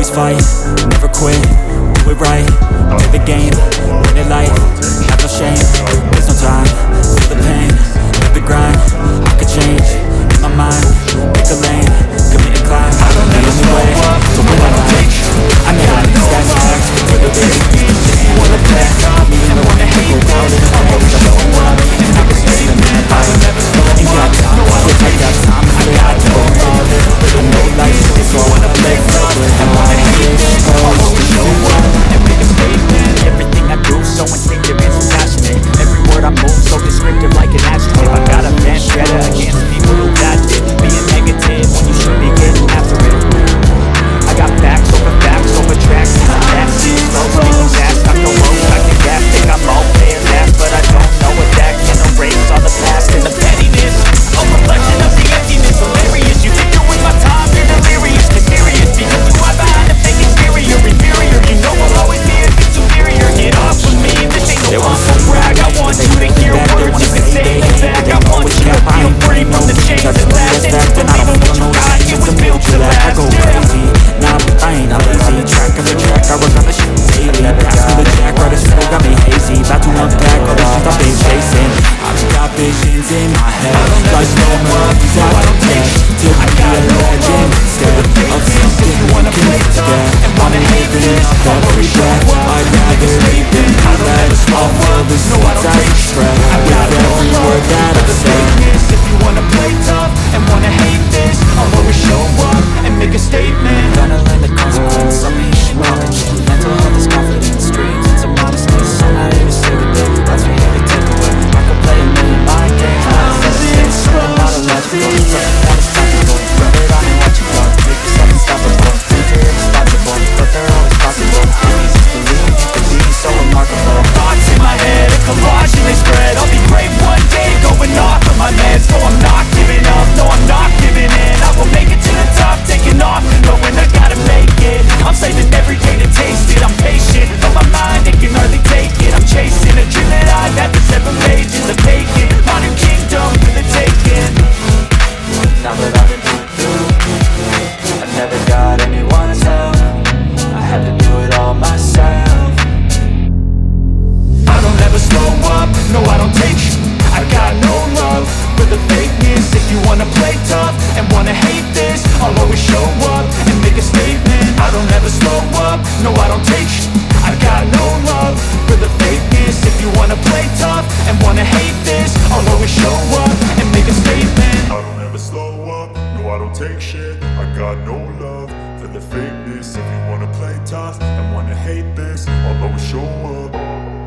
always fight, never quit, do it right, play the game, win it life, have no shame, there's no time, feel the pain, live the grind, I could change, in my mind, pick a lane, commit and climb, the only way to win a life, I never need stats and facts, for the basic things, if you wanna play, me and wanna hate, go out in the world, that's all I want, and I can stay in the life, ain't got time, if I got time, I got no love, I know life is all I live for, I wanna hate this, I'll always show up, and make a statement, everything I do so instinctive and so passionate, every word I move so descriptive like an adjective, I got a vendetta against people who got it, being negative when you should be getting after it, I got facts over tracks, that's it, slow speaking fast, I go low, I can gas, think I'm okay at last, but I don't know if that can erase all the past and the pettiness, a reflection of the emptiness, hilarious, you think you're with my time, you're delirious, mysterious, because you hide behind a fake exterior, inferior, you know I'll always be a bit superior, get off with me, this ain't no humble brag, I want you to hear words, you can say them back, I want you to feel free from the chains that last, and to believe in what you got, it was built to last, I go crazy, nah, but I ain't lazy, track after track, I work on the shit daily, pass me the jack, right as flow got me hazy, about to unpack all the shit I've been chasing, I've got visions in my head, like memories I don't take, to be a legend instead of something you wanna play tough, and wanna hate this, all the regret, I'd rather leave than be led, I'll feel the seeds I spread, with every word that I say, if you wanna play tough, and wanna hate this, I'll always show up, and make a statement, gonna learn the consequence of me, knowledge, mental health is confidence, dreams, and some modestness, I'm not here to save the day, that's for you to take away, I could play a million mind games, not a sense, I'm not a logical, not a stoppable, rub it on and watch it go, make yourself unstoppable, think you're irresponsible, but they're always possible, please just believe, you can be so remarkable, thoughts in my head, a collage and they spread, I'll be great one day, going off of my meds, so I'm not giving up, no I'm not giving in, I will make it to the top, taking off, knowing I gotta make it, I'm saving every day to taste it, I'm patient, though my mind, it can hardly take it, I'm chasing a dream that I've had for 7 pages of vacant, modern kingdom for the taking, now that I've been through, I never got anyone's help, I had to do it all myself, I don't ever slow up, no I don't take sh**, I got no love for the fakeness, if you wanna play tough, and wanna hate this, I'll always show up, and make a statement, I don't ever slow up, no I don't take sh**, I got no love for the fakeness, if you wanna play tough, and wanna hate this, I'll always show up, and make a statement, I don't ever slow up, no I don't take shit, I got no love for the fakeness, if you wanna play tough, and wanna hate this, I'll always show up.